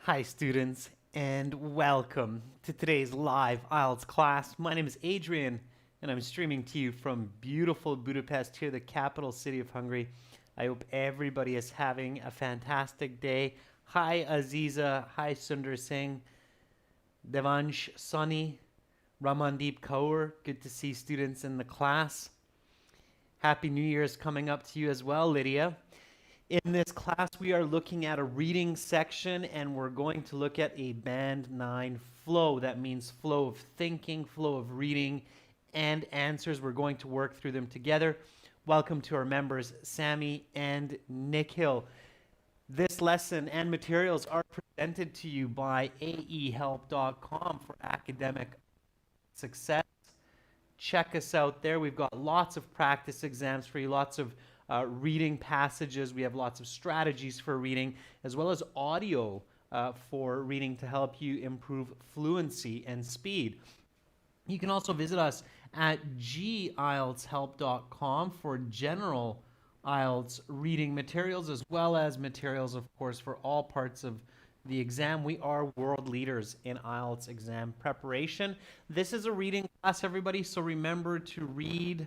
Hi students and welcome to today's live IELTS class. My name is Adrian and I'm streaming to you from beautiful Budapest here, the capital city of Hungary. I hope everybody is having a fantastic day. Hi Aziza, hi Sundar Singh, Devansh, Sunny, Ramandeep Kaur. Good to see students in the class. Happy New Year's coming up to you as well, Lydia. In this class, we are looking at a reading section and we're going to look at a Band 9 flow. That means flow of thinking, flow of reading, and answers. We're going to work through them together. Welcome to our members, Sammy and Nikhil. This lesson and materials are presented to you by aehelp.com for academic success. Check us out there. We've got lots of practice exams for you, lots of reading passages. We have lots of strategies for reading, as well as audio for reading to help you improve fluency and speed. You can also visit us at gieltshelp.com for general IELTS reading materials, as well as materials, of course, for all parts of the exam. We are world leaders in IELTS exam preparation. This is a reading class, everybody, so remember to read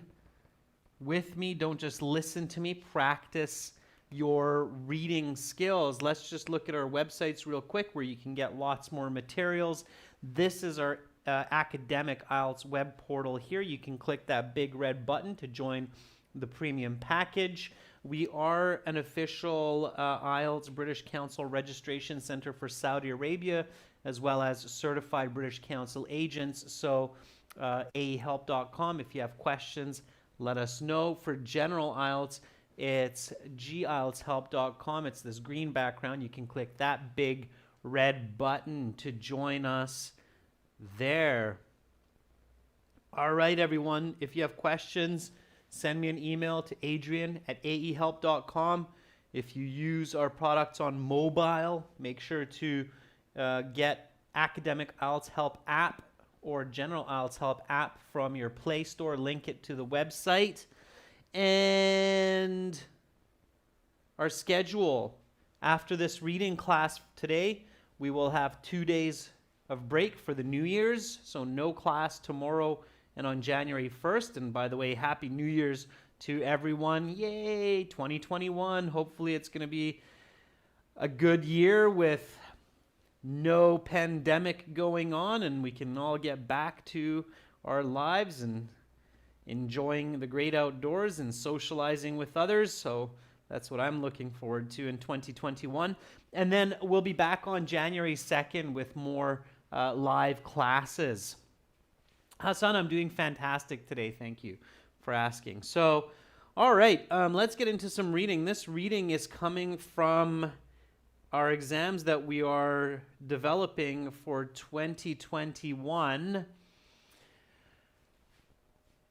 with me. Don't just listen to me. Practice your reading skills. Let's just look at our websites real quick where you can get lots more materials. This is our academic IELTS web portal here. You can click that big red button to join the premium package. We are an official IELTS British Council registration center for Saudi Arabia, as well as certified British Council agents. So aehelp.com, if you have questions, let us know. For general IELTS, it's gieltshelp.com. It's this green background. You can click that big red button to join us there. All right, everyone. If you have questions, send me an email to adrian@aehelp.com. If you use our products on mobile, make sure to get Academic IELTS Help app or General IELTS Help app from your Play Store. Link it to the website. And our schedule. After this reading class today, we will have 2 days of break for the New Year's. So no class tomorrow and on January 1st. And by the way, Happy New Year's to everyone. Yay, 2021. Hopefully it's going to be a good year with no pandemic going on and we can all get back to our lives and enjoying the great outdoors and socializing with others. So that's what I'm looking forward to in 2021. And then we'll be back on January 2nd with more live classes. Hassan, I'm doing fantastic today. Thank you for asking. So, all right, let's get into some reading. This reading is coming from our exams that we are developing for 2021.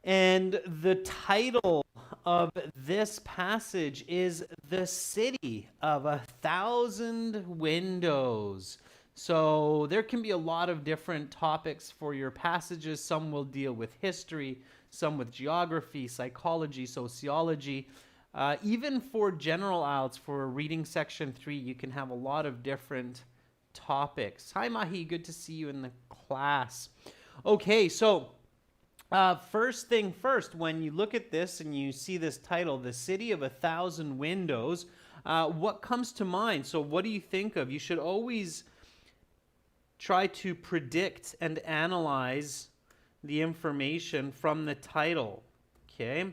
And the title of this passage is The City of 1,000 Windows. So there can be a lot of different topics for your passages. Some will deal with history, some with geography, psychology, sociology. Even for general IELTS, for reading section 3, you can have a lot of different topics. Hi Mahi, good to see you in the class. Okay, so first thing first, when you look at this and you see this title, The City of 1,000 Windows, what comes to mind? So what do you think of? You should always try to predict and analyze the information from the title, okay?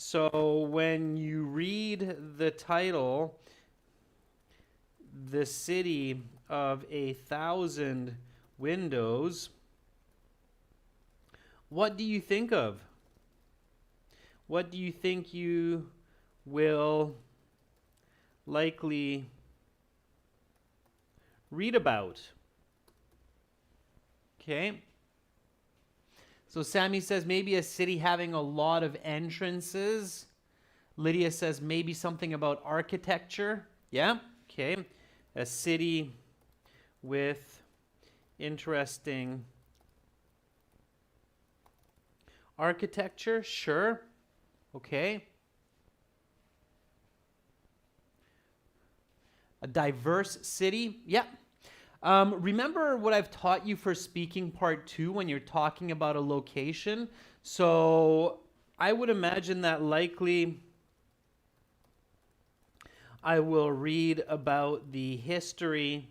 So when you read the title, The City of 1,000 Windows, what do you think of? What do you think you will likely read about? Okay. So Sammy says maybe a city having a lot of entrances. Lydia says maybe something about architecture. Yeah. Okay. A city with interesting architecture. Sure. Okay. A diverse city. Yeah. Remember what I've taught you for speaking part 2 when you're talking about a location? So I would imagine that likely I will read about the history,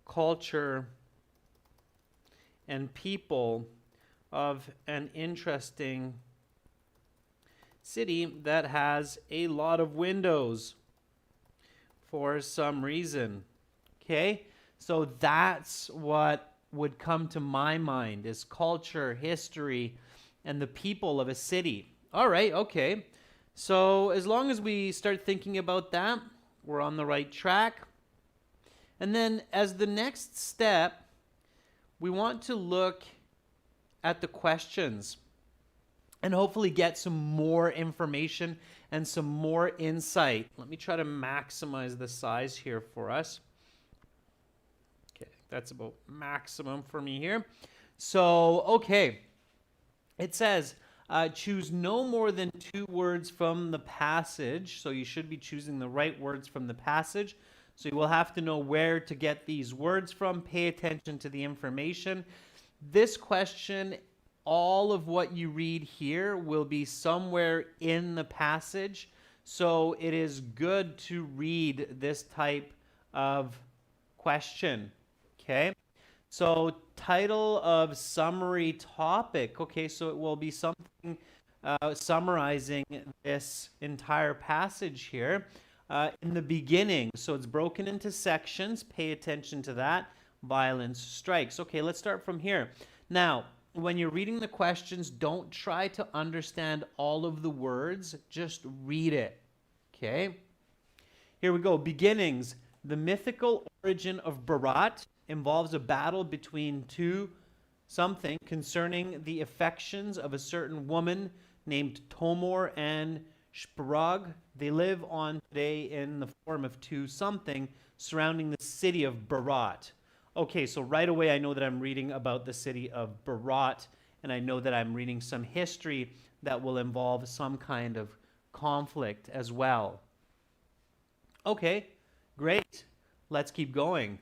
culture, and people of an interesting city that has a lot of windows for some reason. Okay? So that's what would come to my mind is culture, history, and the people of a city. All right, okay. So as long as we start thinking about that, we're on the right track. And then as the next step, we want to look at the questions and hopefully get some more information and some more insight. Let me try to maximize the size here for us. Okay, that's about maximum for me here. So, okay, it says choose no more than 2 words from the passage. So you should be choosing the right words from the passage. So you will have to know where to get these words from. Pay attention to the information. This question, all of what you read here will be somewhere in the passage. So it is good to read this type of question. Okay. So title of summary topic. Okay, so it will be something summarizing this entire passage here in the beginning. So it's broken into sections. Pay attention to that. Violence strikes. Okay, let's start from here. Now, when you're reading the questions, don't try to understand all of the words. Just read it. Okay? Here we go. Beginnings. The mythical origin of Bharat involves a battle between two something concerning the affections of a certain woman named Tomor and Shprag. They live on today in the form of two something surrounding the city of Bharat. Okay, so right away I know that I'm reading about the city of Bharat, and I know that I'm reading some history that will involve some kind of conflict as well. Okay, great. Let's keep going.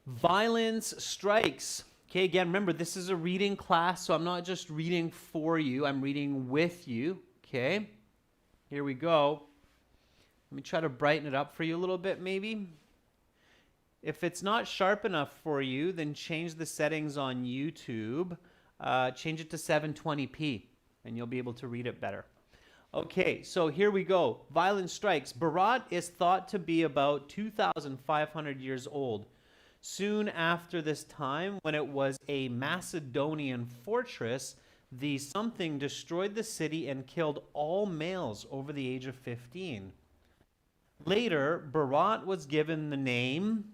Violence strikes. Okay, again, remember, this is a reading class, so I'm not just reading for you, I'm reading with you. Okay, here we go. Let me try to brighten it up for you a little bit, maybe. If it's not sharp enough for you, then change the settings on YouTube. Change it to 720p, and you'll be able to read it better. Okay, so here we go. Violence strikes. Bharat is thought to be about 2,500 years old. Soon after this time, when it was a Macedonian fortress, the something destroyed the city and killed all males over the age of 15. Later, Bharat was given the name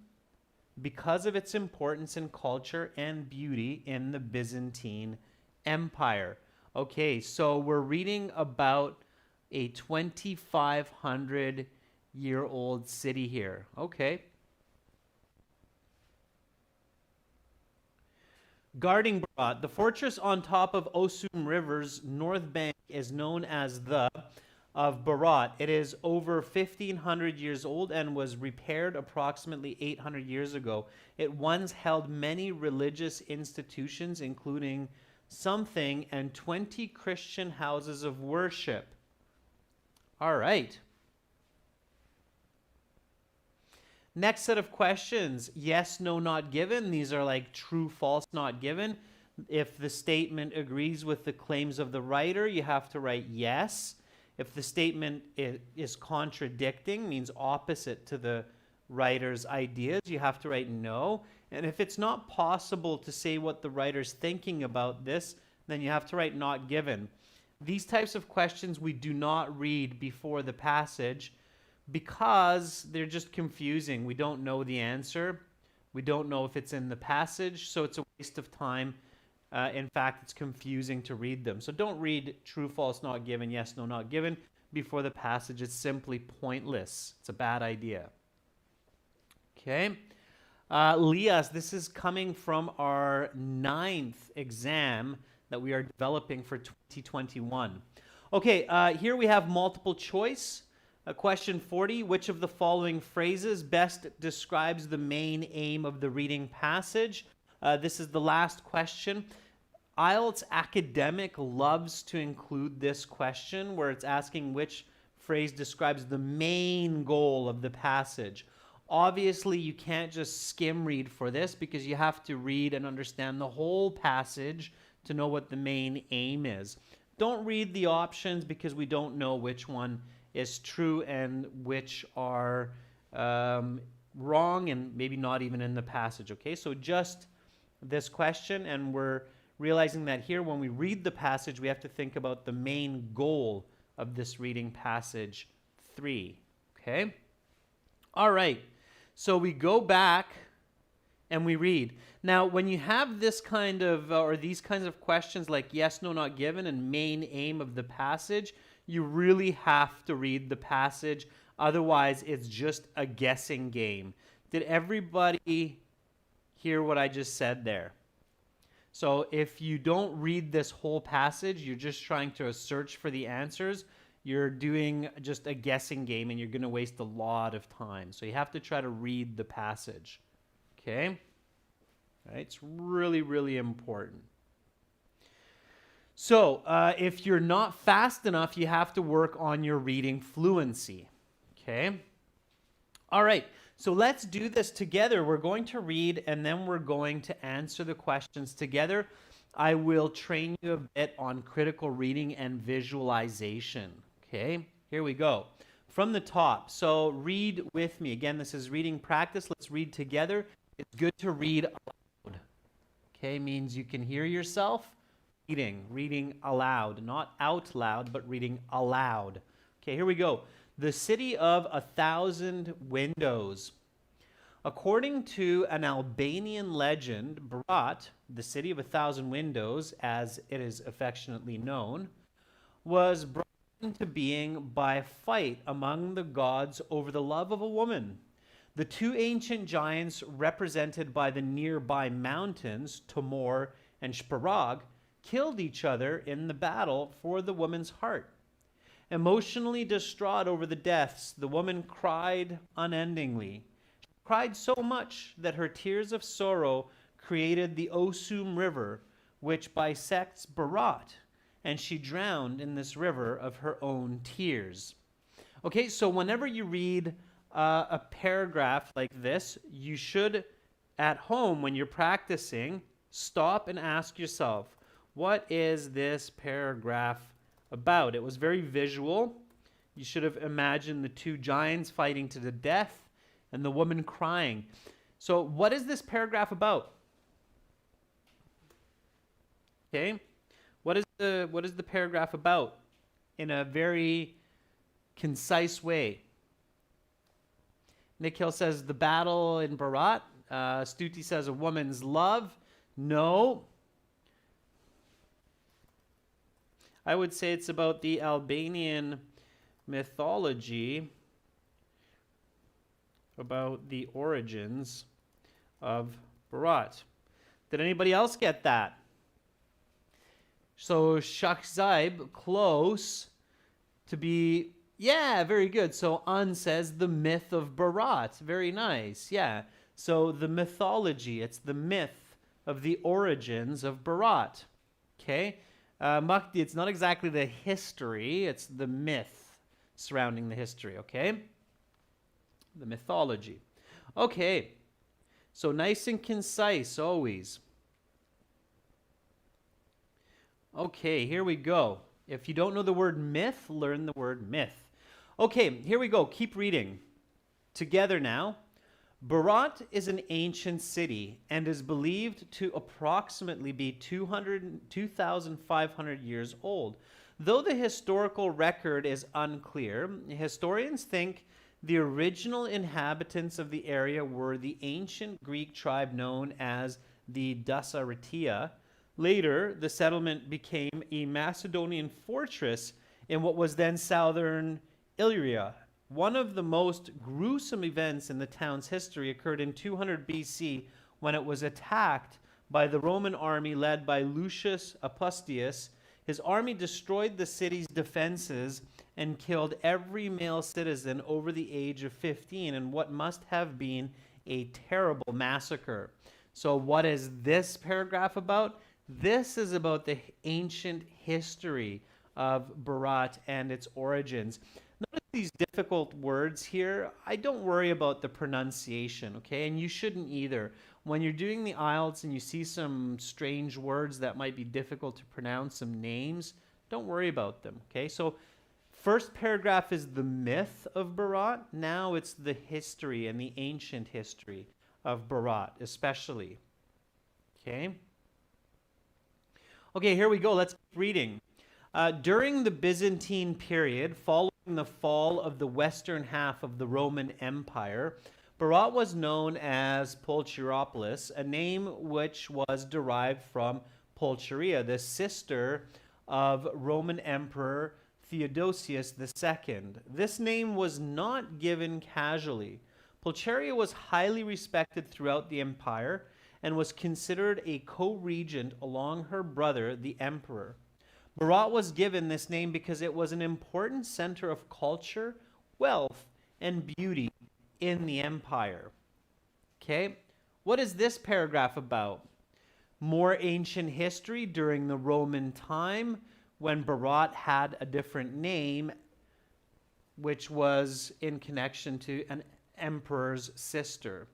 because of its importance in culture and beauty in the Byzantine Empire. Okay, so we're reading about a 2,500-year-old city here. Okay. Guarding Bharat, the fortress on top of Osum River's north bank is known as the of Bharat. It is over 1,500 years old and was repaired approximately 800 years ago. It once held many religious institutions, including something and 20 Christian houses of worship. All right. Next set of questions. Yes, no, not given. These are like true, false, not given. If the statement agrees with the claims of the writer, you have to write yes. If the statement is contradicting, means opposite to the writer's ideas, you have to write no. And if it's not possible to say what the writer's thinking about this, then you have to write not given. These types of questions we do not read before the passage because they're just confusing. We don't know the answer. We don't know if it's in the passage, so it's a waste of time. In fact, it's confusing to read them. So don't read true, false, not given, yes, no, not given before the passage. It's simply pointless. It's a bad idea. Okay. Lias, this is coming from our 9th exam that we are developing for 2021. Okay, here we have multiple choice. Question 40, which of the following phrases best describes the main aim of the reading passage? This is the last question. IELTS academic loves to include this question where it's asking which phrase describes the main goal of the passage. Obviously, you can't just skim read for this because you have to read and understand the whole passage to know what the main aim is. Don't read the options because we don't know which one is true and which are wrong and maybe not even in the passage, okay? So just this question, and we're realizing that here when we read the passage, we have to think about the main goal of this reading passage 3, okay? All right, so we go back and we read. Now, when you have this kind of, or these kinds of questions like yes, no, not given, and main aim of the passage, you really have to read the passage. Otherwise, it's just a guessing game. Did everybody hear what I just said there? So if you don't read this whole passage, you're just trying to search for the answers, you're doing just a guessing game and you're going to waste a lot of time. So you have to try to read the passage. Okay? All right, it's really, really important. So if you're not fast enough, you have to work on your reading fluency. Okay? All right, so let's do this together. We're going to read and then we're going to answer the questions together. I will train you a bit on critical reading and visualization. Okay, here we go. From the top, so read with me. Again, this is reading practice. Let's read together. It's good to read aloud. Okay, means you can hear yourself. Reading aloud, not out loud, but reading aloud. Okay, here we go. The City of 1,000 Windows. According to an Albanian legend, Bharat, the City of 1,000 Windows, as it is affectionately known, was brought into being by a fight among the gods over the love of a woman. The two ancient giants, represented by the nearby mountains, Tomor and Shparag, killed each other in the battle for the woman's heart. Emotionally distraught over the deaths, the woman cried unendingly. She cried so much that her tears of sorrow created the Osum River, which bisects Bharat, and she drowned in this river of her own tears. Okay, so whenever you read a paragraph like this, you should, at home, when you're practicing, stop and ask yourself, what is this paragraph about? It was very visual. You should have imagined the two giants fighting to the death and the woman crying. So what is this paragraph about? Okay, what is the paragraph about in a very concise way? Nikhil says the battle in Bharat. Stuti says a woman's love. No. I would say it's about the Albanian mythology, about the origins of Bharat. Did anybody else get that? So Shakhzaib, close to be, yeah, very good. So An says the myth of Bharat. Very nice, yeah. So the mythology, it's the myth of the origins of Bharat. Okay? Mahdi, it's not exactly the history, it's the myth surrounding the history, okay? The mythology. Okay, so nice and concise always. Okay, here we go. If you don't know the word myth, learn the word myth. Okay, here we go. Keep reading. Together now. Bharat is an ancient city and is believed to approximately be 2,500 years old. Though the historical record is unclear, historians think the original inhabitants of the area were the ancient Greek tribe known as the Dasaratia. Later, the settlement became a Macedonian fortress in what was then southern Illyria. One of the most gruesome events in the town's history occurred in 200 BC when it was attacked by the Roman army led by Lucius Apustius His army destroyed the city's defenses and killed every male citizen over the age of 15 in what must have been a terrible massacre. So what is this paragraph about? This is about the ancient history of Bharat and its origins. Notice these difficult words here. I don't worry about the pronunciation, okay? And you shouldn't either. When you're doing the IELTS and you see some strange words that might be difficult to pronounce, some names, don't worry about them, okay? So first paragraph is the myth of Bharat. Now it's the history and the ancient history of Bharat, especially. Okay? Okay, here we go. Let's keep reading. During the Byzantine period, following the fall of the western half of the Roman Empire, Bharat was known as Pulcheriopolis, a name which was derived from Pulcheria, the sister of Roman Emperor Theodosius II. This name was not given casually. Pulcheria was highly respected throughout the empire and was considered a co-regent along her brother, the emperor. Bharat was given this name because it was an important center of culture, wealth, and beauty in the empire. Okay, what is this paragraph about? More ancient history during the Roman time when Bharat had a different name, which was in connection to an emperor's sister.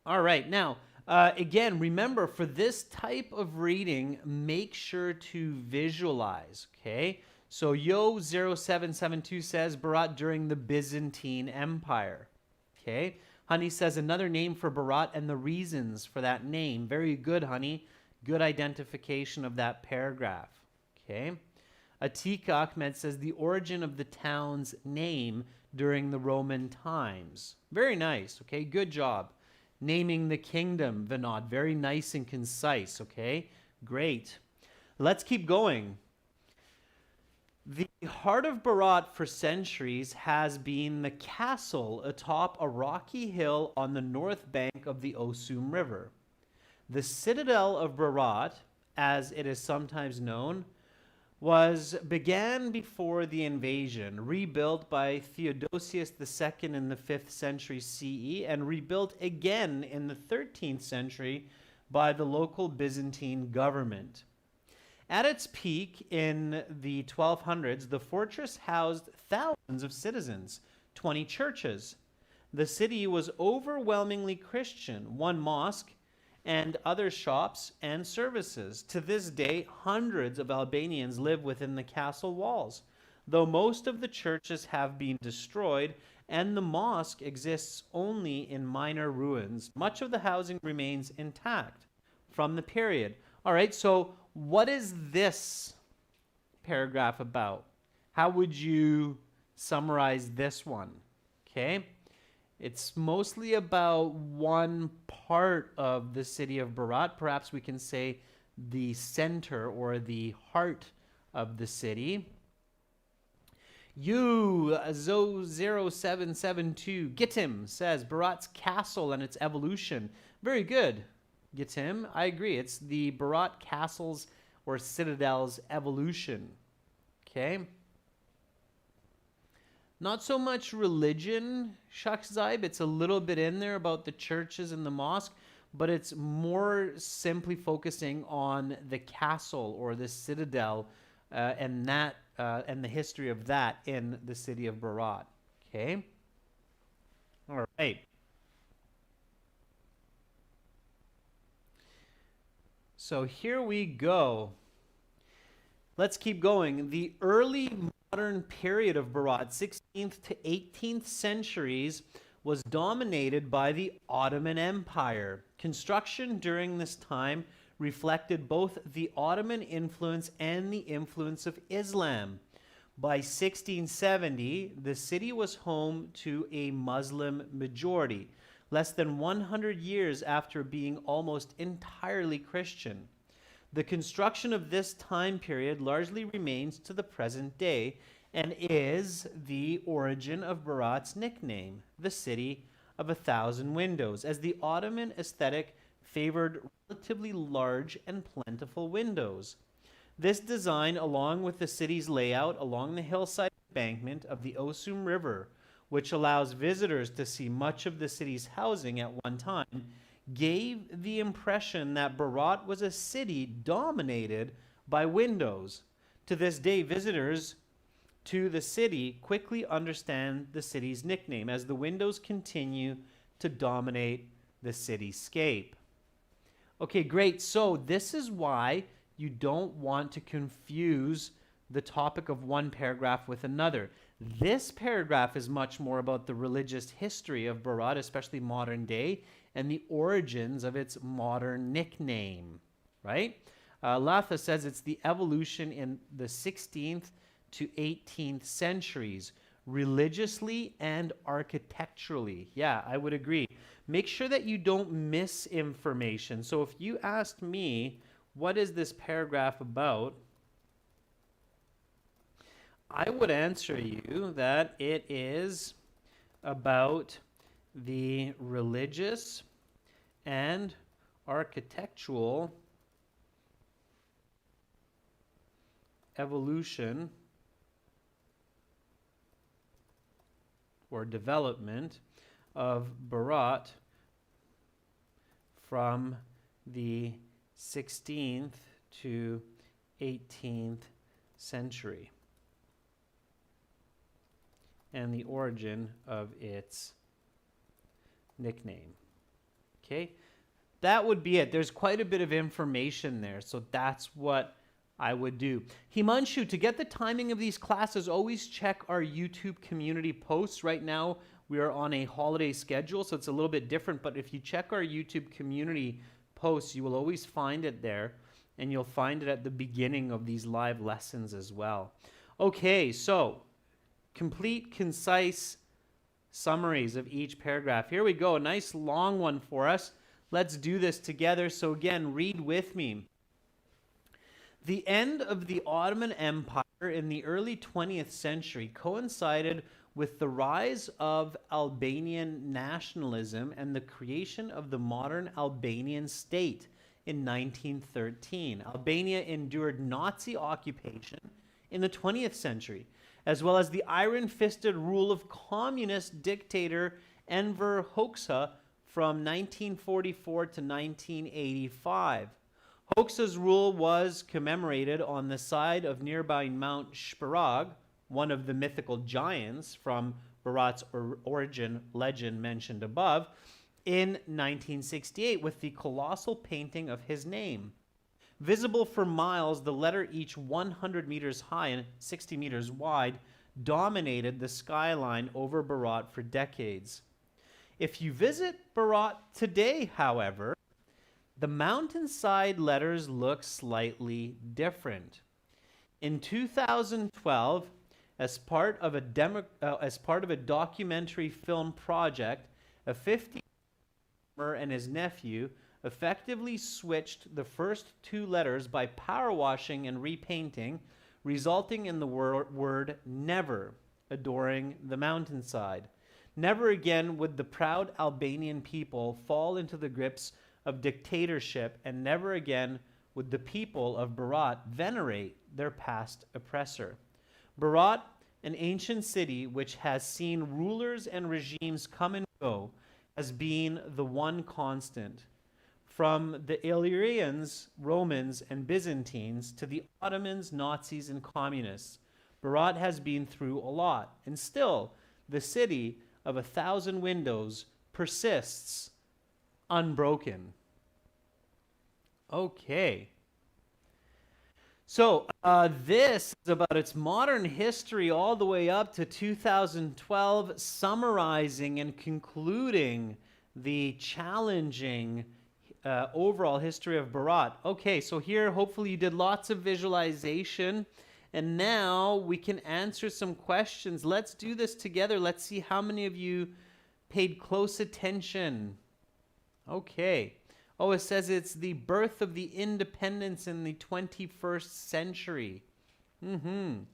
All right, now, again, remember, for this type of reading, make sure to visualize, okay? So Yo0772 says Bharat during the Byzantine Empire, okay? Honey says another name for Bharat and the reasons for that name. Very good, honey. Good identification of that paragraph, okay? Atika Ahmed says the origin of the town's name during the Roman times. Very nice, okay? Good job. Naming the kingdom, Vinod. Very nice and concise, okay? Great. Let's keep going. The heart of Bharat for centuries has been the castle atop a rocky hill on the north bank of the Osum River. The citadel of Bharat, as it is sometimes known, began before the invasion, rebuilt by Theodosius II in the 5th century CE, and rebuilt again in the 13th century by the local Byzantine government. At its peak in the 1200s, the fortress housed thousands of citizens, 20 churches. The city was overwhelmingly Christian, one mosque, and other shops and services. To this day, hundreds of Albanians live within the castle walls, though most of the churches have been destroyed and the mosque exists only in minor ruins. Much of the housing remains intact from the period. All right, so what is this paragraph about? How would you summarize this one? Okay. It's mostly about one part of the city of Bharat. Perhaps we can say the center or the heart of the city. Zo0772 Gittim says Bharat's castle and its evolution. Very good, Gittim. I agree. It's the Bharat castle's or citadel's evolution. Okay. Not so much religion, Shakhzaib. It's a little bit in there about the churches and the mosque, but it's more simply focusing on the castle or the citadel and the history of that in the city of Bharat. Okay? All right. So here we go. Let's keep going. The early modern period of Bharat, 16th to 18th centuries, was dominated by the Ottoman Empire. Construction during this time reflected both the Ottoman influence and the influence of Islam. By 1670, the city was home to a Muslim majority, less than 100 years after being almost entirely Christian. The construction of this time period largely remains to the present day and is the origin of Bharat's nickname, the City of a Thousand Windows, as the Ottoman aesthetic favored relatively large and plentiful windows. This design, along with the city's layout along the hillside embankment of the Osum River, which allows visitors to see much of the city's housing at one time, gave the impression that Bharat was a city dominated by windows. To this day, visitors to the city quickly understand the city's nickname as the windows continue to dominate the cityscape. Okay, great. So this is why you don't want to confuse the topic of one paragraph with another. This paragraph is much more about the religious history of Bharat, especially modern day, and the origins of its modern nickname, right? Latha says it's the evolution in the 16th to 18th centuries, religiously and architecturally. Yeah, I would agree. Make sure that you don't miss information. So if you asked me, what is this paragraph about? I would answer you that it is about the religious and architectural evolution or development of Bharat from the 16th to 18th century and the origin of its nickname. Okay, that would be it. There's quite a bit of information there, so that's what I would do. Himanshu, to get the timing of these classes, always check our YouTube community posts. Right now, we are on a holiday schedule, so it's a little bit different, but if you check our YouTube community posts, you will always find it there, and you'll find it at the beginning of these live lessons as well. Okay, so complete, concise summaries of each paragraph. Here we go, a nice long one for us. Let's do this together. So again, read with me. The end of the Ottoman Empire in the early 20th century coincided with the rise of Albanian nationalism and the creation of the modern Albanian state in 1913. Albania endured Nazi occupation in the 20th century, as well as the iron-fisted rule of communist dictator Enver Hoxha from 1944 to 1985. Hoxha's rule was commemorated on the side of nearby Mount Shparag, one of the mythical giants from Bharat's origin legend mentioned above, in 1968 with the colossal painting of his name. Visible for miles, the letter, each 100 meters high and 60 meters wide, dominated the skyline over Bharat for decades. If you visit Bharat today, however, the mountainside letters look slightly different. In 2012, as part of a documentary film project, a 50-year-old and his nephew effectively switched the first two letters by power washing and repainting, resulting in the word never adoring the mountainside. Never again would the proud Albanian people fall into the grips of dictatorship, and never again would the people of Bharat venerate their past oppressor. Bharat, an ancient city which has seen rulers and regimes come and go, has been the one constant. From the Illyrians, Romans, and Byzantines to the Ottomans, Nazis, and communists, Bharat has been through a lot, and still the city of 1,000 windows persists unbroken. Okay. So this is about its modern history all the way up to 2012, summarizing and concluding the challenging overall history of Bharat. Okay, so here hopefully you did lots of visualization, and now we can answer some questions. Let's do this together. Let's see how many of you paid close attention. Okay. Oh, it says it's the birth of the independence in the 21st century. And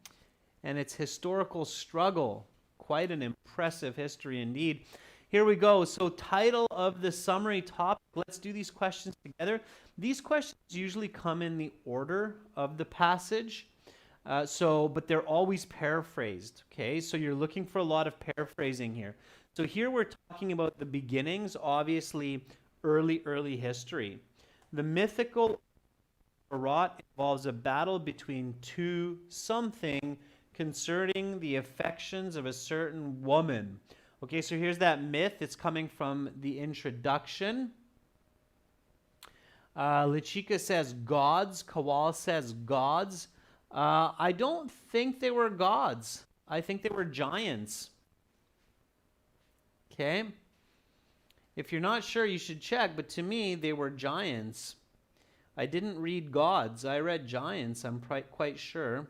its historical struggle. Quite an impressive history indeed. Here we go. So title of the summary topic. Let's do these questions together. These questions usually come in the order of the passage. But they're always paraphrased, okay? So you're looking for a lot of paraphrasing here. So here we're talking about the beginnings, obviously early history. The mythical Bharat involves a battle between two something concerning the affections of a certain woman. Okay, so here's that myth. It's coming from the introduction. Lichika says gods. Kawal says gods. I don't think they were gods. I think they were giants. Okay? If you're not sure, you should check, but to me, they were giants. I didn't read gods. I read giants, I'm quite sure.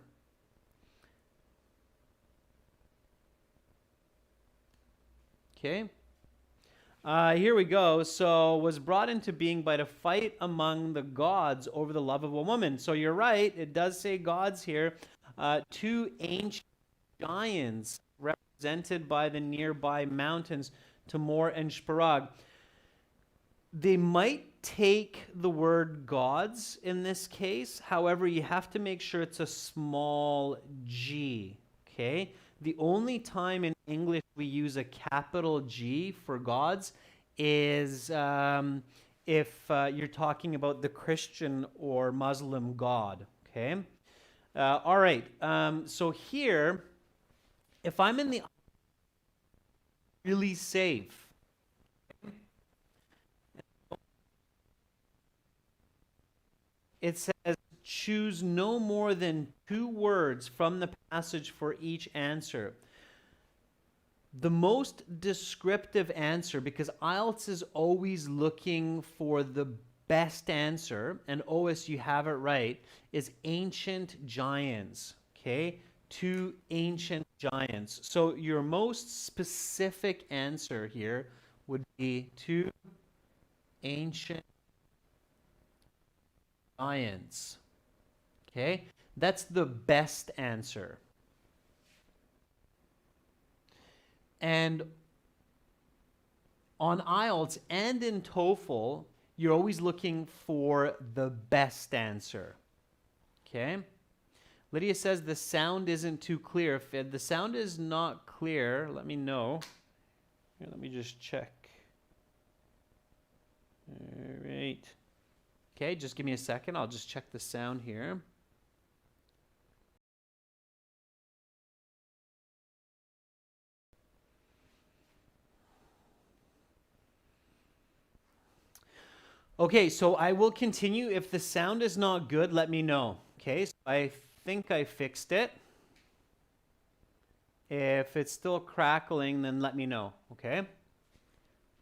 Okay? Here we go. So, was brought into being by the fight among the gods over the love of a woman. So, you're right. It does say gods here. Two ancient giants represented by the nearby mountains, Timor and Shparag. They might take the word gods in this case. However, you have to make sure it's a small g. Okay? The only time in English we use a capital G for gods is if you're talking about the Christian or Muslim God. Okay? All right. So here, if I'm in the really safe, it says choose no more than 2 words from the passage for each answer. The most descriptive answer, because IELTS is always looking for the best answer, and OS, you have it right, is ancient giants. Okay? 2 ancient giants. So your most specific answer here would be 2 ancient giants. Okay? That's the best answer. And on IELTS and in TOEFL, you're always looking for the best answer. Okay? Lydia says the sound isn't too clear. If the sound is not clear, let me know. Here, let me just check. All right. Okay, just give me a second. I'll just check the sound here. Okay, so I will continue. If the sound is not good, let me know. Okay, so I think I fixed it. If it's still crackling, then let me know. Okay?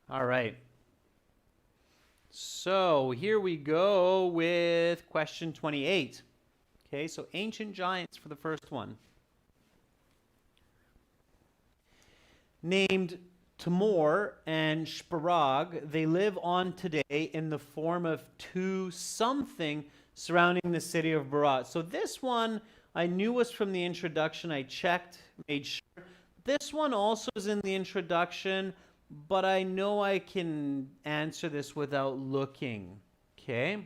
All right. So here we go with question 28. Okay, so ancient giants for the first one. Named Timor and Shparag, they live on today in the form of 2 something surrounding the city of Bharat. So this one I knew was from the introduction. I checked, made sure. This one also is in the introduction, but I know I can answer this without looking. Okay?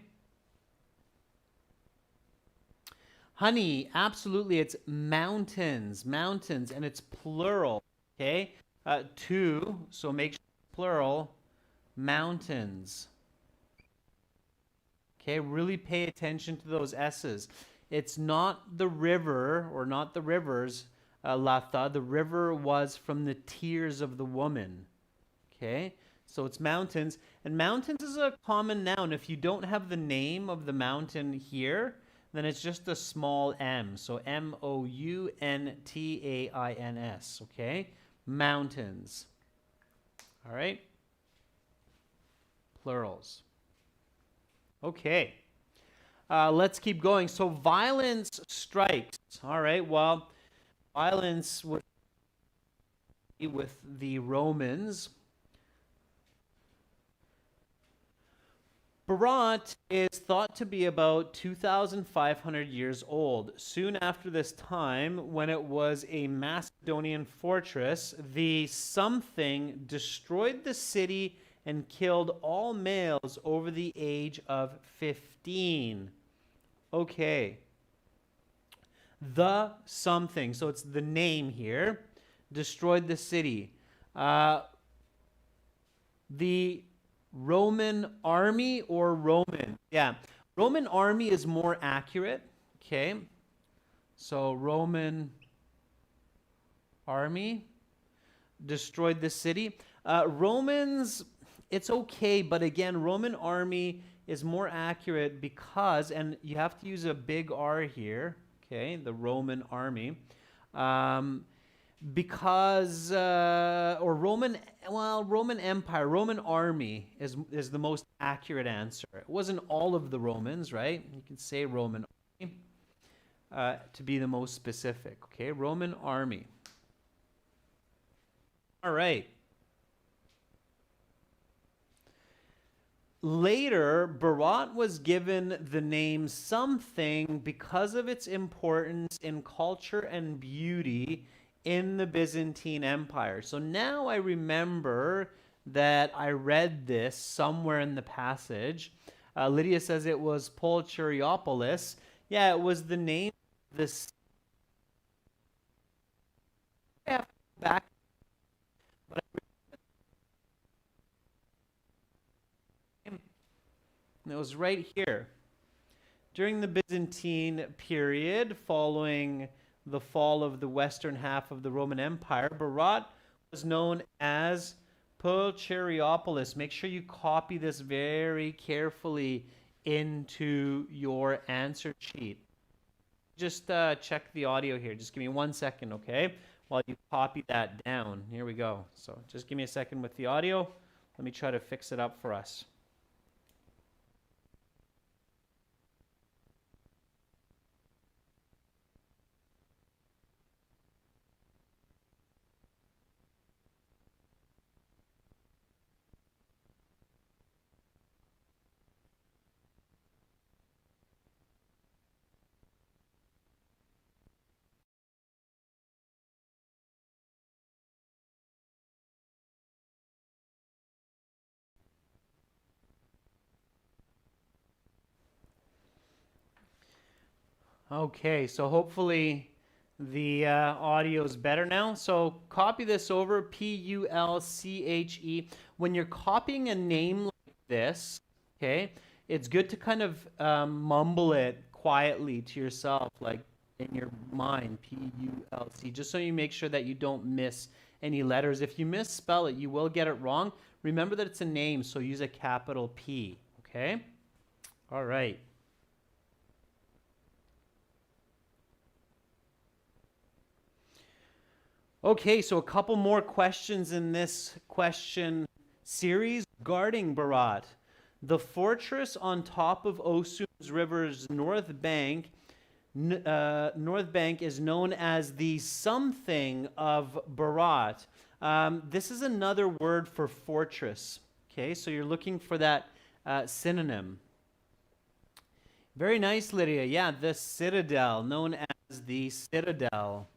Honey, absolutely, it's mountains, and it's plural. Okay? 2, so make sure it's plural, mountains. Okay, really pay attention to those S's. It's not the river, or not the rivers, Latha. The river was from the tears of the woman. Okay, so it's mountains. And mountains is a common noun. If you don't have the name of the mountain here, then it's just a small m. So mountains. Okay, mountains. All right, plurals. Okay, let's keep going. So violence strikes. All right, well, violence with the Romans. Bharat is thought to be about 2,500 years old. Soon after this time, when it was a Macedonian fortress, the something destroyed the city and killed all males over the age of 15. Okay. The something, so it's the name here, destroyed the city. The Roman army or Roman? Yeah, Roman army is more accurate. Okay, so Roman army destroyed the city. Romans, it's okay, but again, Roman army is more accurate because, and you have to use a big R here, okay, the Roman army. Um, because or Roman, well, Roman Empire, Roman army is the most accurate answer. It wasn't all of the Romans, right? You can say Roman army to be the most specific. Okay, Roman army. All right. Later, Bharat was given the name something because of its importance in culture and beauty in the Byzantine Empire. So now I remember that I read this somewhere in the passage. Lydia says it was Pulcheriopolis. Yeah, it was the name of this. I have to go back, but it was right here. During the Byzantine period, following the fall of the western half of the Roman Empire, Bharat was known as Pulcheriopolis. Make sure you copy this very carefully into your answer sheet. Just check the audio here. Just give me 1 second, okay? While you copy that down. Here we go. So just give me a second with the audio. Let me try to fix it up for us. Okay, so hopefully the audio is better now. So copy this over, Pulche. When you're copying a name like this, okay, it's good to kind of mumble it quietly to yourself, like in your mind, Pulc, just so you make sure that you don't miss any letters. If you misspell it, you will get it wrong. Remember that it's a name, so use a capital P, okay? All right. Okay, so a couple more questions in this question series regarding Bharat. The fortress on top of Osun's river's north bank is known as the something of Bharat. This is another word for fortress. Okay, so you're looking for that synonym. Very nice, Lydia. Yeah, the citadel, known as the citadel.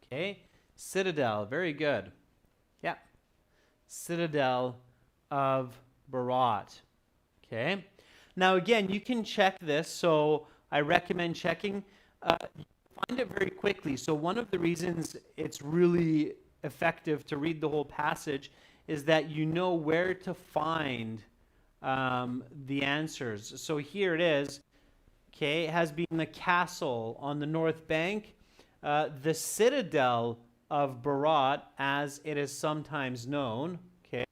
Okay, citadel, very good. Yeah, citadel of Bharat. Okay, now again, you can check this, so I recommend checking. Find it very quickly. So one of the reasons it's really effective to read the whole passage is that you know where to find the answers. So here it is. Okay, it has been the castle on the north bank. The citadel of Bharat, as it is sometimes known. Okay,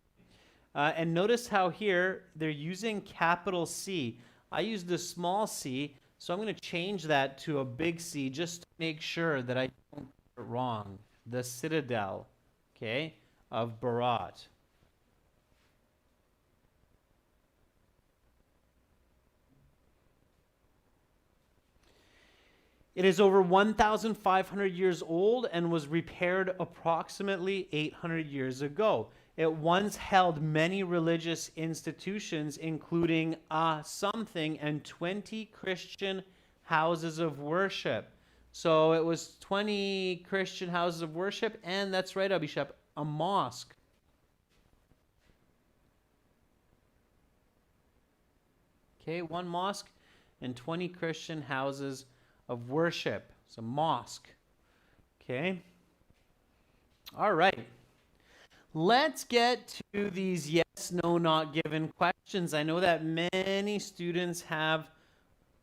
and notice how here they're using capital C. I used a small c, so I'm going to change that to a big C just to make sure that I don't get it wrong. The citadel, okay, of Bharat. It is over 1,500 years old and was repaired approximately 800 years ago. It once held many religious institutions, including something and 20 Christian houses of worship. So it was 20 Christian houses of worship, and that's right, Abhishek, a mosque. Okay, one mosque and 20 Christian houses of worship. It's a mosque. Okay. All right. Let's get to these yes, no, not given questions. I know that many students have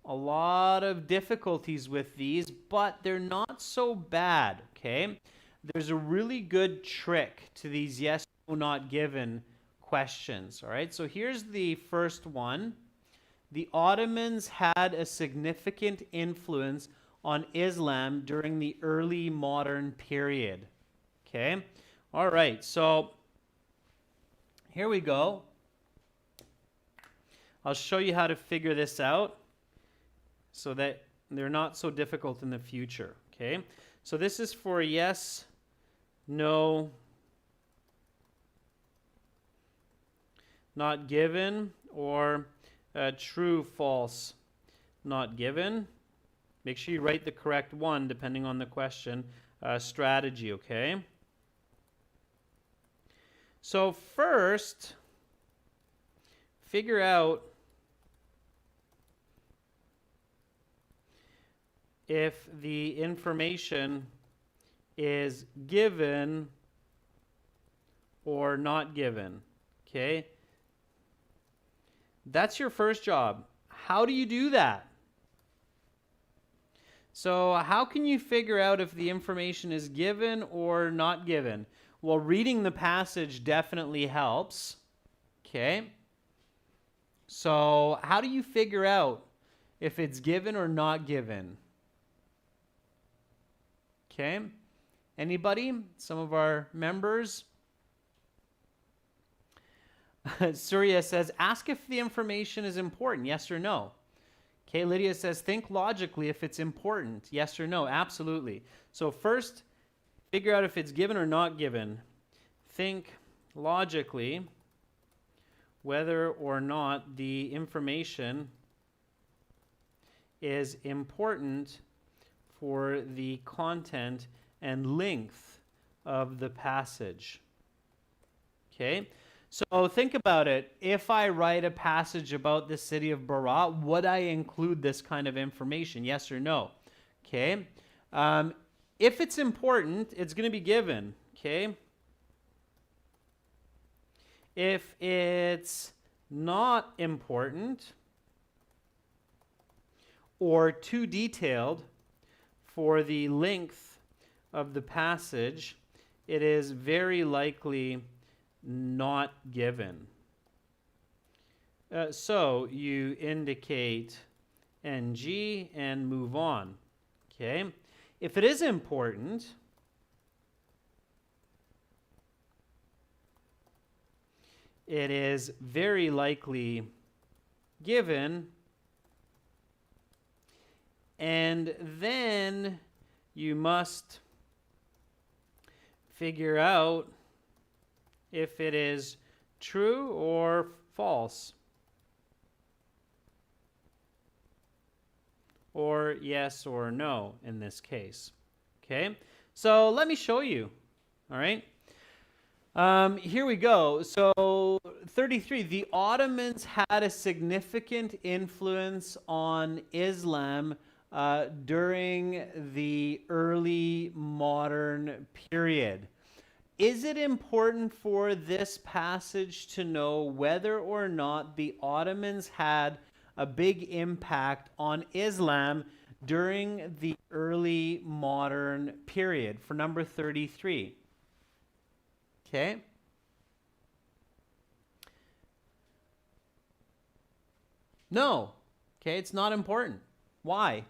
a lot of difficulties with these, but they're not so bad, okay? There's a really good trick to these yes, no, not given questions, all right? So here's the first one. The Ottomans had a significant influence on Islam during the early modern period, okay? All right, so here we go. I'll show you how to figure this out so that they're not so difficult in the future, okay? So this is for yes, no, not given, or true, false, not given. Make sure you write the correct one depending on the question. Strategy, okay? So first, figure out if the information is given or not given, okay? That's your first job. How do you do that? So how can you figure out if the information is given or not given? Well, reading the passage definitely helps. Okay. So how do you figure out if it's given or not given? Okay. Anybody? Some of our members? Surya says, ask if the information is important, yes or no. Okay, Lydia says, think logically if it's important, yes or no. Absolutely. So first, figure out if it's given or not given. Think logically whether or not the information is important for the content and length of the passage. Okay, so think about it. If I write a passage about the city of Bharat, would I include this kind of information? Yes or no? Okay. If it's important, it's going to be given. Okay. If it's not important or too detailed for the length of the passage, it is very likely not given. So you indicate NG and move on. Okay. If it is important, it is very likely given, and then you must figure out if it is true or false, or yes or no in this case. Okay, so let me show you. All right. Here we go. So 33, the Ottomans had a significant influence on Islam during the early modern period. Is it important for this passage to know whether or not the Ottomans had a big impact on Islam during the early modern period? For number 33. Okay. No. Okay, it's not important. Why?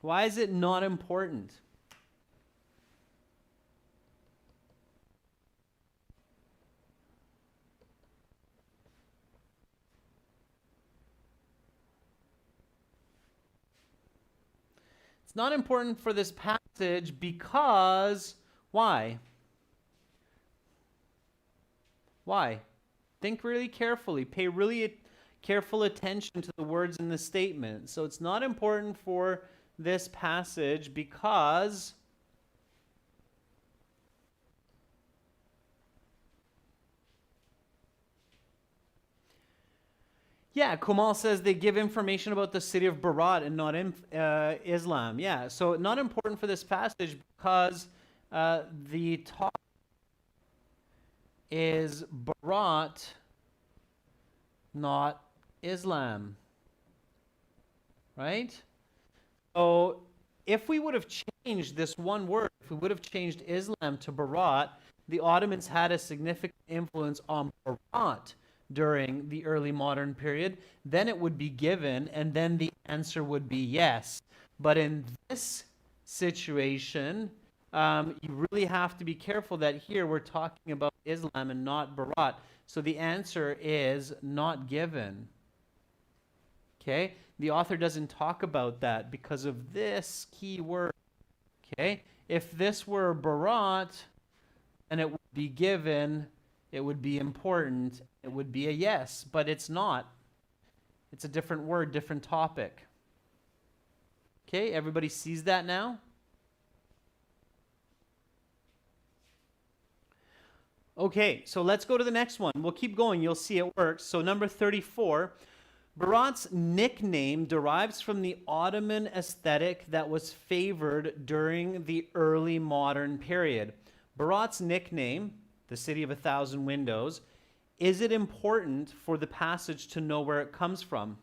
Why is it not important? It's not important for this passage because why? Why? Think really carefully. Pay really careful attention to the words in the statement. So it's not important for this passage because yeah, Kumal says they give information about the city of Bharat and not Islam. Yeah, so not important for this passage because the talk is Bharat, not Islam, right? So if we would have changed this one word, if we would have changed Islam to Bharat, the Ottomans had a significant influence on Bharat during the early modern period, then it would be given, and then the answer would be yes. But in this situation, you really have to be careful that here we're talking about Islam and not Bharat. So the answer is not given. Okay? The author doesn't talk about that because of this key word. Okay? If this were Bharat, and it would be given, it would be important, it would be a yes, but it's not. It's a different word, different topic. Okay, everybody sees that now? Okay, so let's go to the next one. We'll keep going, you'll see it works. So number 34, Bharat's nickname derives from the Ottoman aesthetic that was favored during the early modern period. Bharat's nickname, the city of 1,000 windows, is it important for the passage to know where it comes from?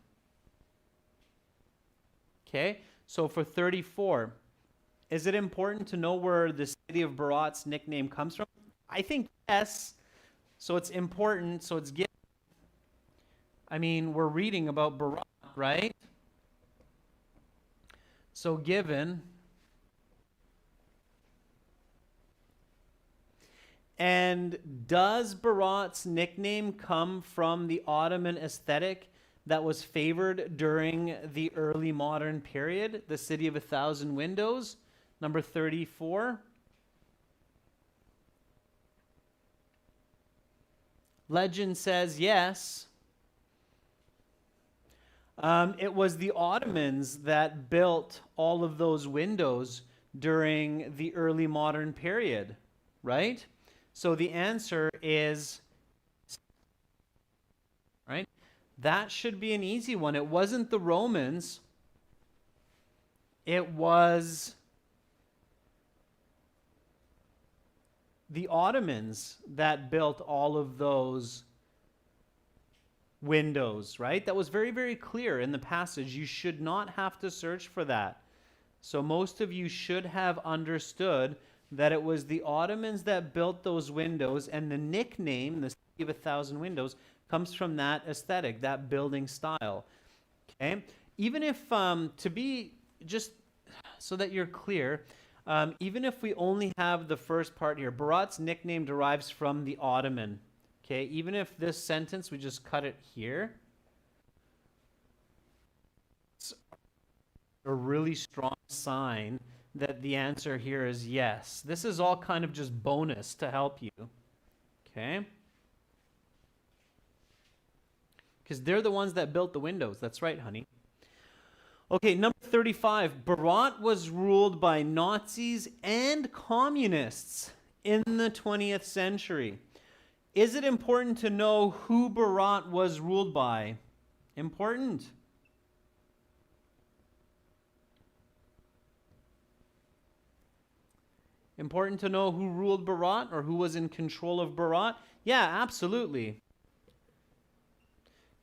Okay, so for 34, is it important to know where the city of Bharat's nickname comes from? I think yes. So it's important, so it's given. I mean, we're reading about Bharat, right? So given. And does Bharat's nickname come from the Ottoman aesthetic that was favored during the early modern period, the city of 1,000 windows? Number 34. Legend says yes. It was the Ottomans that built all of those windows during the early modern period, right? So the answer is, right? That should be an easy one. It wasn't the Romans. It was the Ottomans that built all of those windows, right? That was very, very clear in the passage. You should not have to search for that. So most of you should have understood that it was the Ottomans that built those windows, and the nickname, the city of 1,000 windows, comes from that aesthetic, that building style. Okay? Even if, to be just so that you're clear, even if we only have the first part here, Bharat's nickname derives from the Ottoman. Okay? Even if this sentence, we just cut it here, it's a really strong sign that the answer here is yes. This is all kind of just bonus to help you. Okay? Because they're the ones that built the windows. That's right, honey. Okay, number 35. Bharat was ruled by Nazis and communists in the 20th century. Is it important to know who Bharat was ruled by? Important. Important to know who ruled Bharat or who was in control of Bharat? Yeah, absolutely.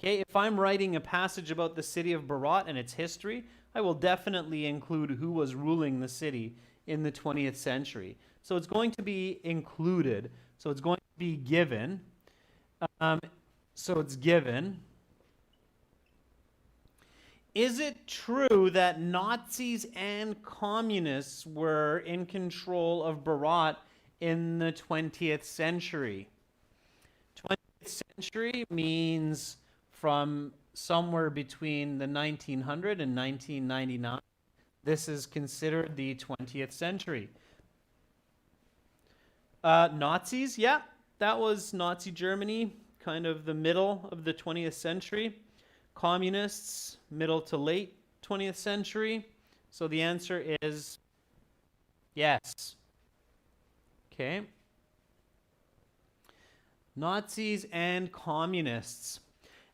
Okay, if I'm writing a passage about the city of Bharat and its history, I will definitely include who was ruling the city in the 20th century. So it's going to be included. So it's going to be given. So it's given. Is it true that Nazis and communists were in control of Bharat in the 20th century? 20th century means from somewhere between the 1900 and 1999. This is considered the 20th century. Nazis, yeah, that was Nazi Germany, kind of the middle of the 20th century. Communists, middle to late 20th century. So the answer is yes. Okay. Nazis and communists.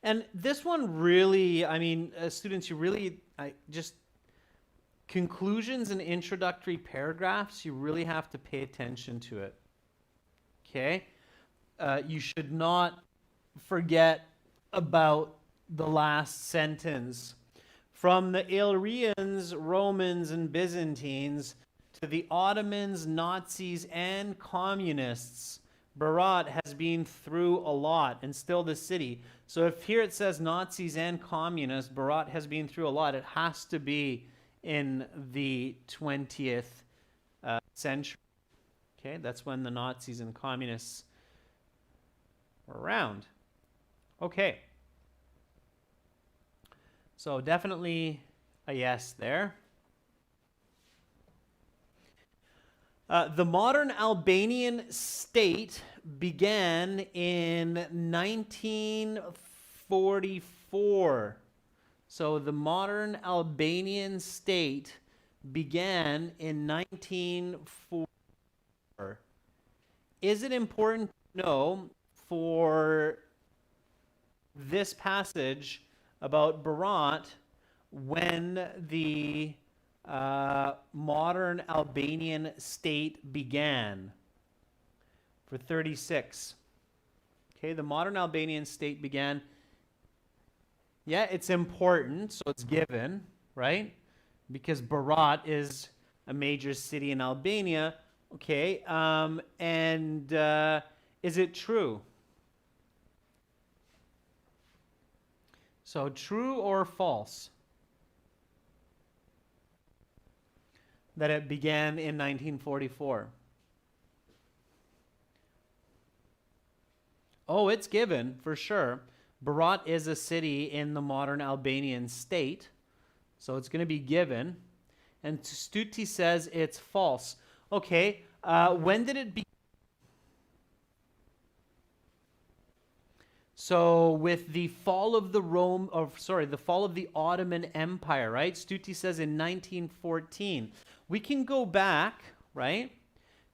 And this one really, I mean, students, you really, just conclusions and introductory paragraphs, you really have to pay attention to it. Okay? You should not forget about the last sentence. From the Illyrians, Romans, and Byzantines to the Ottomans, Nazis, and communists, Bharat has been through a lot, and still the city. So if here it says Nazis and communists, Bharat has been through a lot. It has to be in the 20th century. Okay, that's when the Nazis and communists were around. Okay. So definitely a yes there. The modern Albanian state began in 1944. So the modern Albanian state began in 1944. Is it important to know for this passage about Bharat when the modern Albanian state began? For 36. Okay, the modern Albanian state began. Yeah, it's important, so it's given, right? Because Bharat is a major city in Albania. Okay, and is it true? So true or false? That it began in 1944. Oh, it's given, for sure. Bharat is a city in the modern Albanian state, so it's going to be given. And Stuti says it's false. Okay, when did it begin? So with the fall of the the fall of the Ottoman Empire, right? Stuti says in 1914. We can go back, right?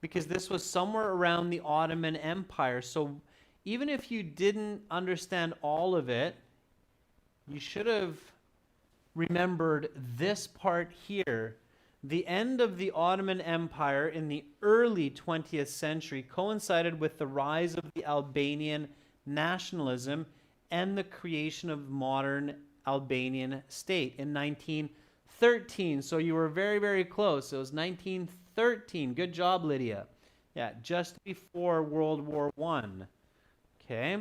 Because this was somewhere around the Ottoman Empire. So even if you didn't understand all of it, you should have remembered this part here. The end of the Ottoman Empire in the early 20th century coincided with the rise of the Albanian nationalism and the creation of modern Albanian state in 1913. So you were very, very close. It was 1913. Good job, Lydia. Yeah, just before World War I. Okay.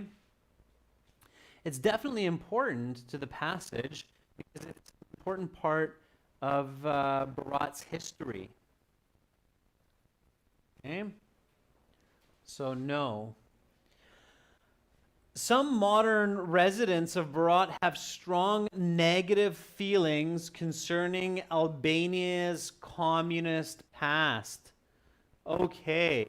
It's definitely important to the passage because it's an important part of Bharat's history. Okay. So no. Some modern residents of Bharat have strong negative feelings concerning Albania's communist past. Okay.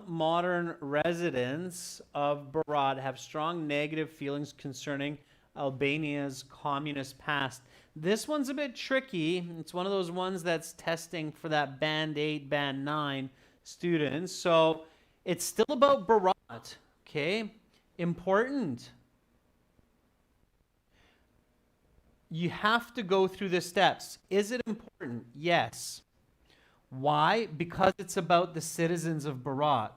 Modern residents of Bharat have strong negative feelings concerning Albania's communist past. This one's a bit tricky. It's one of those ones that's testing for that Band 8, Band 9 students. So it's still about Bharat, okay? Important. You have to go through the steps. Is it important? Yes. Why? Because it's about the citizens of Bharat.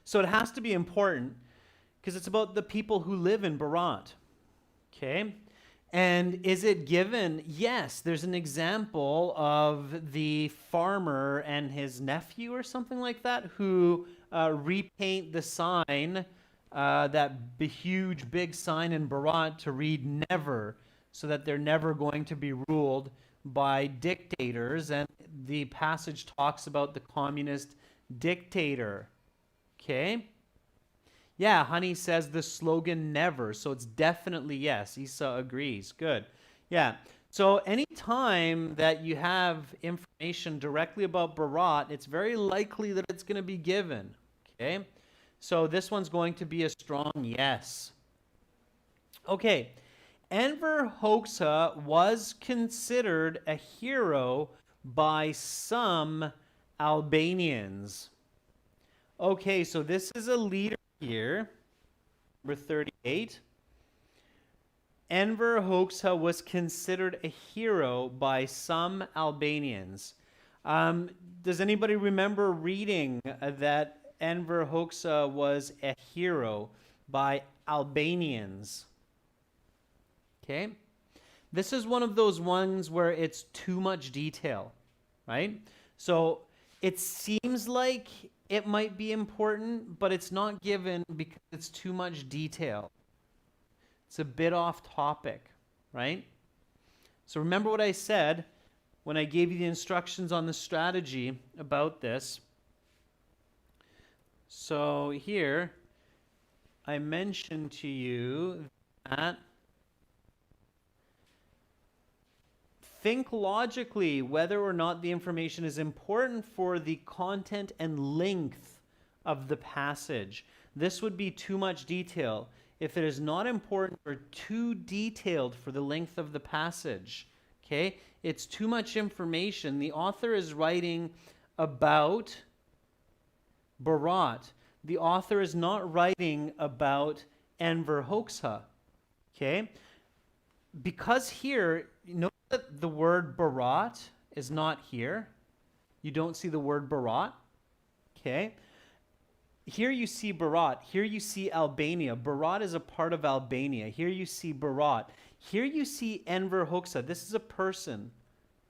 So it has to be important because it's about the people who live in Bharat. Okay? And is it given? Yes, there's an example of the farmer and his nephew or something like that who repaint the sign, that huge big sign in Bharat to read never, so that they're never going to be ruled by dictators, and the passage talks about the communist dictator. Okay? Yeah, Honey says the slogan never, so it's definitely yes. Isa agrees. Good. Yeah. So anytime that you have information directly about Bharat, it's very likely that it's going to be given. Okay? So this one's going to be a strong yes. Okay. Enver Hoxha was considered a hero by some Albanians. Okay, so this is a leader here, number 38. Enver Hoxha was considered a hero by some Albanians. Does anybody remember reading that Enver Hoxha was a hero by Albanians? Okay. This is one of those ones where it's too much detail, right? So it seems like it might be important, but it's not given because it's too much detail. It's a bit off topic, right? So remember what I said when I gave you the instructions on the strategy about this. So here, I mentioned to you that think logically whether or not the information is important for the content and length of the passage. This would be too much detail. If it is not important or too detailed for the length of the passage, okay, it's too much information. The author is writing about Bharat. The author is not writing about Enver Hoxha, okay? Because here, note that the word Bharat is not here. You don't see the word Bharat, okay? Here you see Bharat. Here you see Albania. Bharat is a part of Albania. Here you see Bharat. Here you see Enver Hoxha. This is a person,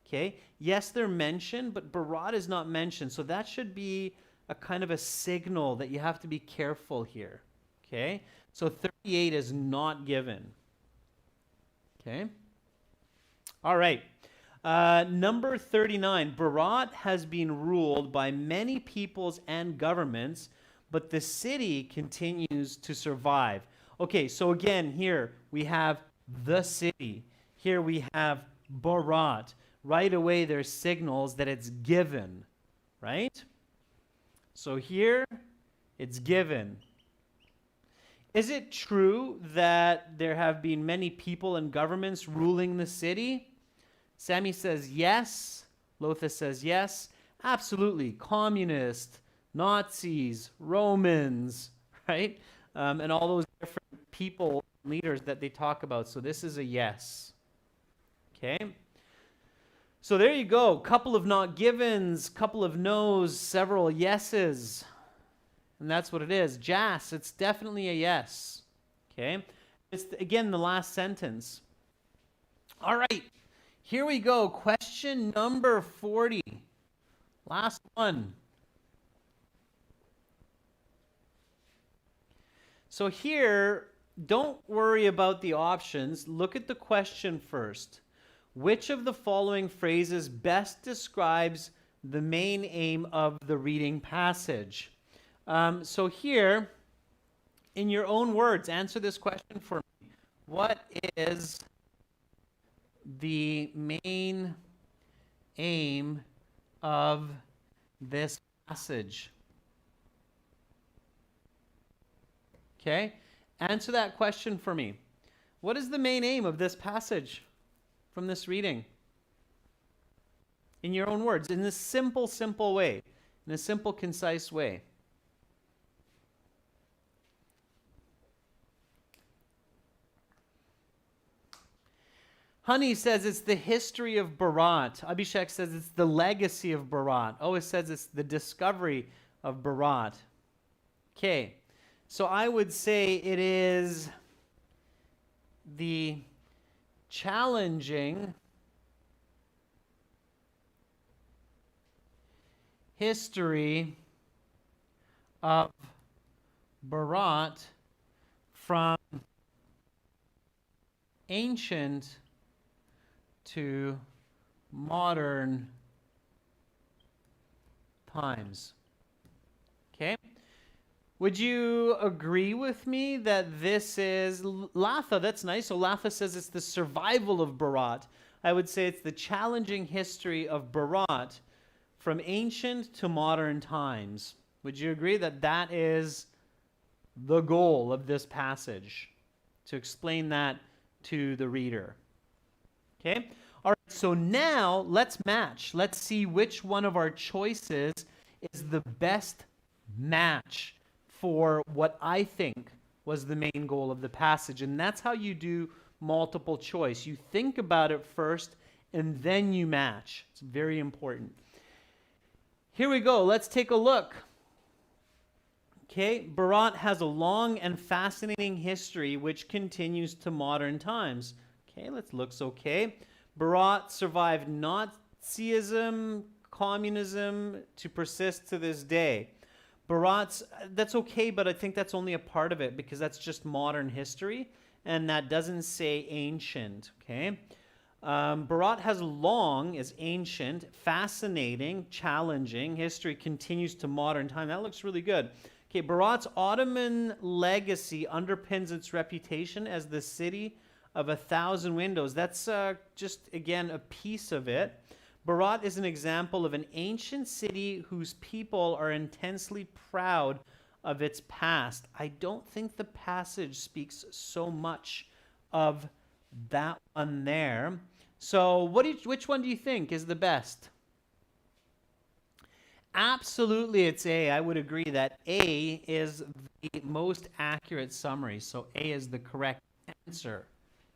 okay? Yes, they're mentioned, but Bharat is not mentioned. So that should be a kind of a signal that you have to be careful here, okay? So 38 is not given, okay? All right. Number 39, Bharat has been ruled by many peoples and governments, but the city continues to survive. Okay, so again, here we have the city. Here we have Bharat. Right away, there's signals that it's given, right? So here, it's given. Is it true that there have been many people and governments ruling the city? Sammy says yes. Lothar says yes. Absolutely. Communist, Nazis, Romans, right? And all those different people, leaders that they talk about. So this is a yes. Okay? So there you go. Couple of not givens, couple of no's, several yeses. And that's what it is. Jas, it's definitely a yes. Okay? It's, again, the last sentence. All right. Here we go. Question number 40. Last one. So here, don't worry about the options. Look at the question first. Which of the following phrases best describes the main aim of the reading passage? So here, in your own words, answer this question for me. What is the main aim of this passage? Okay? Answer that question for me. What is the main aim of this passage from this reading? In your own words, in this simple, simple way, in a simple, concise way. Honey says it's the history of Bharat. Abhishek says it's the legacy of Bharat. Ois says it's the discovery of Bharat. Okay, so I would say it is the challenging history of Bharat from ancient to modern times. Okay? Would you agree with me that this is Latha? That's nice. So Latha says it's the survival of Bharat. I would say it's the challenging history of Bharat from ancient to modern times. Would you agree that that is the goal of this passage? To explain that to the reader. Okay? All right, so now let's match. Let's see which one of our choices is the best match for what I think was the main goal of the passage. And that's how you do multiple choice. You think about it first, and then you match. It's very important. Here we go. Let's take a look. Okay, Bharat has a long and fascinating history which continues to modern times. Okay, let's look. Okay. Bharat survived Nazism, communism to persist to this day. Bharat's, that's okay, but I think that's only a part of it because that's just modern history and that doesn't say ancient, okay? Bharat has long, is ancient, fascinating, challenging. History continues to modern time. That looks really good. Okay, Bharat's Ottoman legacy underpins its reputation as the city of 1,000 windows. That's just, again, a piece of it. Bharat is an example of an ancient city whose people are intensely proud of its past. I don't think the passage speaks so much of that one there. So which one do you think is the best? Absolutely, it's A. I would agree that A is the most accurate summary. So A is the correct answer.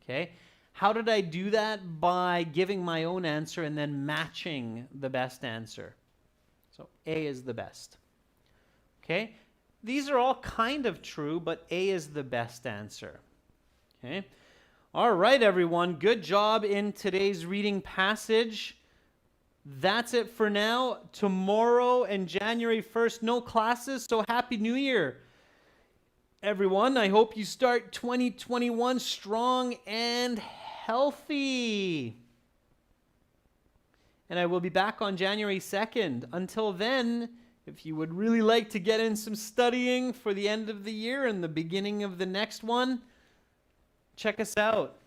Okay. How did I do that? By giving my own answer and then matching the best answer. So A is the best. Okay. These are all kind of true, but A is the best answer. Okay. All right, everyone. Good job in today's reading passage. That's it for now. Tomorrow and January 1st, no classes, so Happy New Year, everyone. I hope you start 2021 strong and healthy. And I will be back on January 2nd. Until then, if you would really like to get in some studying for the end of the year and the beginning of the next one, check us out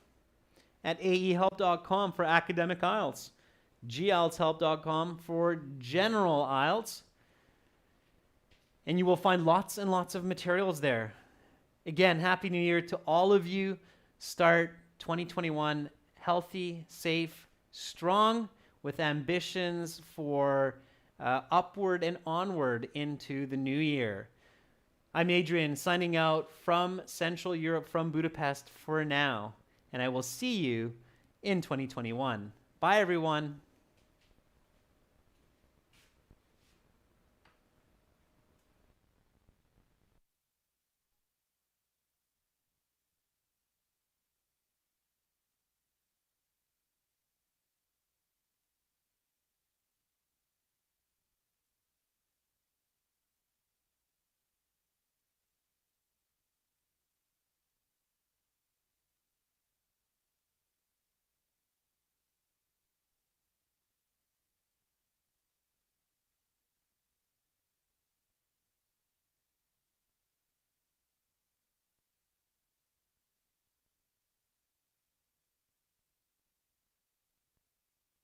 at aehelp.com for academic IELTS, gieltshelp.com for general IELTS, and you will find lots and lots of materials there. Again, Happy New Year to all of you. Start 2021 healthy, safe, strong, with ambitions for upward and onward into the new year. I'm Adrian, signing out from Central Europe, from Budapest for now, and I will see you in 2021. Bye, everyone.